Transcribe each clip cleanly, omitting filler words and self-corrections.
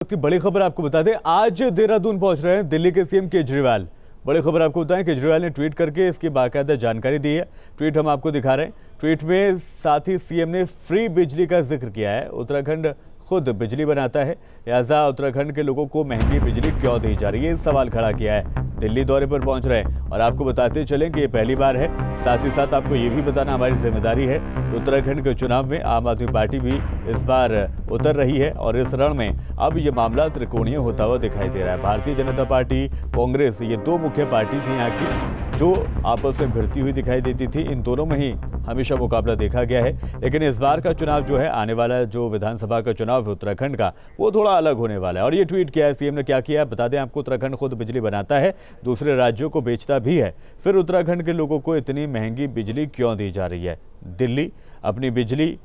की बड़ी खबर आपको बता दें, आज देहरादून पहुंच रहे हैं दिल्ली के सीएम केजरीवाल। बड़ी खबर आपको बताएं, केजरीवाल ने ट्वीट करके इसकी बाकायदा जानकारी दी है। ट्वीट हम आपको दिखा रहे हैं। ट्वीट में साथ ही सीएम ने फ्री बिजली का जिक्र किया है। उत्तराखंड खुद बिजली बनाता है, लिहाजा उत्तराखंड के लोगों को महंगी बिजली क्यों दी जा रही है, इस सवाल खड़ा किया है। दिल्ली दौरे पर पहुंच रहे हैं और आपको बताते चलें कि ये पहली बार है। साथ ही साथ आपको ये भी बताना हमारी जिम्मेदारी है। उत्तराखंड के चुनाव में आम आदमी पार्टी भी इस बार उतर रही है और इस रण में अब ये मामला त्रिकोणीय होता हुआ दिखाई दे रहा है। भारतीय जनता पार्टी, कांग्रेस, ये दो मुख्य पार्टी थी यहाँ की जो आपस में भिड़ती हुई दिखाई देती थी। इन दोनों में ही हमेशा मुकाबला देखा गया है, लेकिन इस बार का चुनाव जो है, आने वाला जो विधानसभा का चुनाव है उत्तराखंड का, वो थोड़ा अलग होने वाला है। और ये ट्वीट किया है सीएम ने, क्या किया है बता दें आपको। उत्तराखंड खुद बिजली बनाता है, दूसरे राज्यों को बेचता भी है, फिर उत्तराखंड के लोगों को इतनी महंगी बिजली क्यों दी जा रही है। दिल्ली अपनी बिजली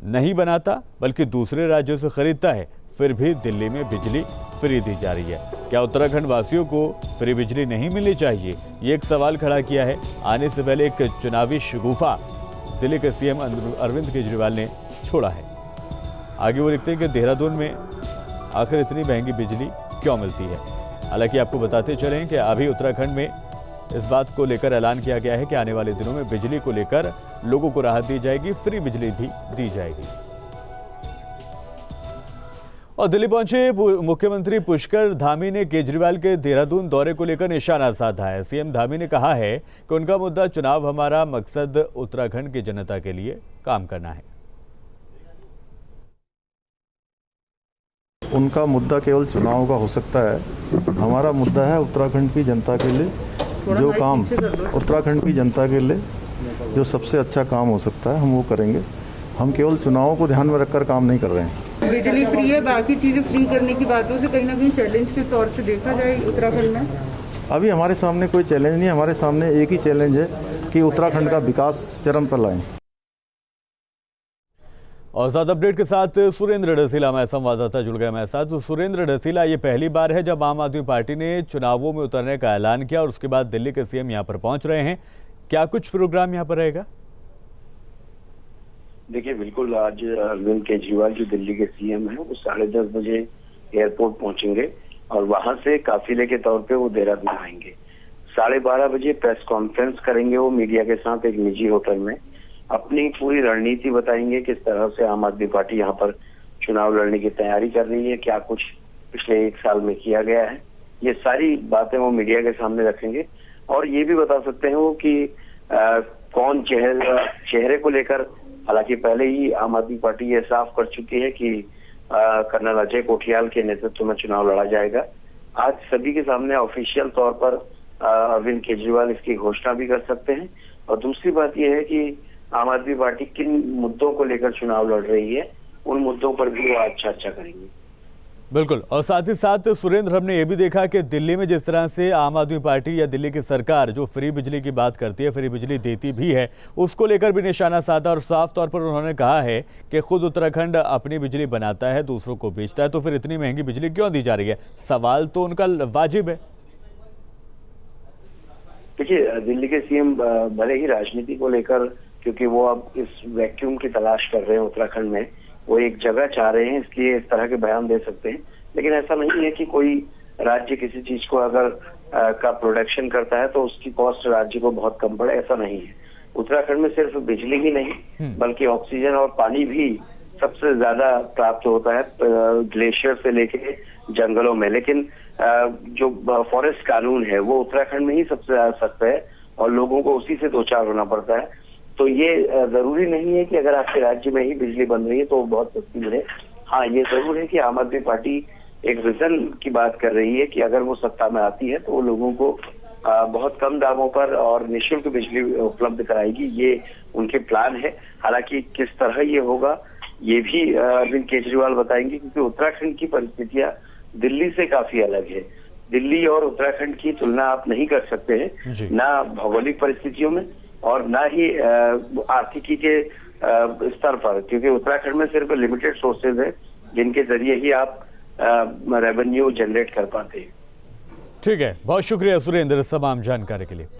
नहीं बनाता बल्कि दूसरे राज्यों से खरीदता है, फिर भी दिल्ली में बिजली फ्री दी जा रही है। क्या उत्तराखंड वासियों को फ्री बिजली नहीं मिलनी चाहिए, ये एक सवाल खड़ा किया है। आने से पहले एक चुनावी शगुफा दिल्ली के सीएम अरविंद केजरीवाल ने छोड़ा है। आगे वो लिखते हैं कि देहरादून में आखिर इतनी महंगी बिजली क्यों मिलती है। हालांकि आपको बताते चलें कि अभी उत्तराखंड में इस बात को लेकर ऐलान किया गया है कि आने वाले दिनों में बिजली को लेकर लोगों को राहत दी जाएगी, फ्री बिजली भी दी जाएगी। और दिल्ली पहुंचे मुख्यमंत्री पुष्कर धामी ने केजरीवाल के देहरादून दौरे को लेकर निशाना साधा है। सीएम धामी ने कहा है कि उनका मुद्दा चुनाव, हमारा मकसद उत्तराखंड की जनता के लिए काम करना है। उनका मुद्दा केवल चुनाव का हो सकता है, हमारा मुद्दा है उत्तराखंड की जनता के लिए जो काम, उत्तराखंड की जनता के लिए जो सबसे अच्छा काम हो सकता है हम वो करेंगे। हम केवल चुनावों को ध्यान में रखकर काम नहीं कर रहे हैं। बिजली फ्री है, बाकी चीजें फ्री करने की बातों से कहीं ना कहीं चैलेंज के तौर से देखा जाए उत्तराखंड में। अभी हमारे सामने कोई चैलेंज नहीं है, हमारे सामने एक ही चैलेंज है कि उत्तराखंड का विकास चरम पर लाएं। और ज्यादा अपडेट के साथ सुरेंद्र ढसीला हमारे संवाददाता जुड़ गए हमारे साथ। तो सुरेंद्र ढसीला, ये पहली बार है जब आम आदमी पार्टी ने चुनावों में उतरने का ऐलान किया और उसके बाद दिल्ली के सीएम यहाँ पर पहुंच रहे हैं। क्या कुछ प्रोग्राम यहाँ पर रहेगा? देखिए, बिल्कुल आज अरविंद केजरीवाल जो दिल्ली के सीएम हैं वो 10:30 बजे एयरपोर्ट पहुंचेंगे और वहां से काफिले के तौर पे वो देहरादून आएंगे। 12:30 बजे प्रेस कॉन्फ्रेंस करेंगे वो मीडिया के साथ एक निजी होटल में। अपनी पूरी रणनीति बताएंगे, किस तरह से आम आदमी पार्टी यहाँ पर चुनाव लड़ने की तैयारी कर रही है, क्या कुछ पिछले 1 साल में किया गया है, ये सारी बातें वो मीडिया के सामने रखेंगे। और ये भी बता सकते हैं वो कि कौन चेहरे को लेकर, हालांकि पहले ही आम आदमी पार्टी ये साफ कर चुकी है कि कर्नल अजय कोठियाल के नेतृत्व में चुनाव लड़ा जाएगा। आज सभी के सामने ऑफिशियल तौर पर अरविंद केजरीवाल इसकी घोषणा भी कर सकते हैं। और दूसरी बात यह है कि आम आदमी पार्टी किन मुद्दों को लेकर चुनाव लड़ रही है, उन मुद्दों पर भी वो अच्छा करेंगे। बिल्कुल। और साथ ही साथ सुरेंद्र, हमने ये भी देखा कि दिल्ली में जिस तरह से आम आदमी पार्टी या दिल्ली की सरकार जो फ्री बिजली की बात करती है, फ्री बिजली देती भी है, उसको लेकर भी निशाना साधा और साफ तौर पर उन्होंने कहा है कि खुद उत्तराखंड अपनी बिजली बनाता है, दूसरों को बेचता है, तो फिर इतनी महंगी बिजली क्यों दी जा रही है। सवाल तो उनका वाजिब है। देखिए, दिल्ली के सीएम भले ही राजनीति को लेकर, क्योंकि वो अब इस वैक्यूम की तलाश कर रहे हैं उत्तराखंड में, वो एक जगह चाह रहे हैं, इसलिए इस तरह के बयान दे सकते हैं। लेकिन ऐसा नहीं है कि कोई राज्य किसी चीज को अगर का प्रोडक्शन करता है तो उसकी कॉस्ट राज्य को बहुत कम पड़े, ऐसा नहीं है। उत्तराखंड में सिर्फ बिजली ही नहीं बल्कि ऑक्सीजन और पानी भी सबसे ज्यादा प्राप्त होता है ग्लेशियर से लेके जंगलों में। लेकिन जो फॉरेस्ट कानून है वो उत्तराखंड में ही सबसे ज्यादा सख्त है और लोगों को उसी से दो चार होना पड़ता है। तो ये जरूरी नहीं है कि अगर आपके राज्य में ही बिजली बन रही है तो बहुत सस्ती मिले। हाँ, ये जरूर है कि आम आदमी पार्टी एक विजन की बात कर रही है कि अगर वो सत्ता में आती है तो वो लोगों को बहुत कम दामों पर और निःशुल्क बिजली उपलब्ध कराएगी। ये उनके प्लान है। हालांकि किस तरह ये होगा ये भी अरविंद केजरीवाल बताएंगे, क्योंकि उत्तराखंड की परिस्थितियां दिल्ली से काफी अलग है। दिल्ली और उत्तराखंड की तुलना आप नहीं कर सकते हैं, ना भौगोलिक परिस्थितियों में और ना ही आर्थिकी के स्तर पर, क्योंकि उत्तराखंड में सिर्फ लिमिटेड सोर्सेज है जिनके जरिए ही आप रेवेन्यू जनरेट कर पाते हैं। ठीक है, बहुत शुक्रिया सुरेंद्र तमाम जानकारी के लिए।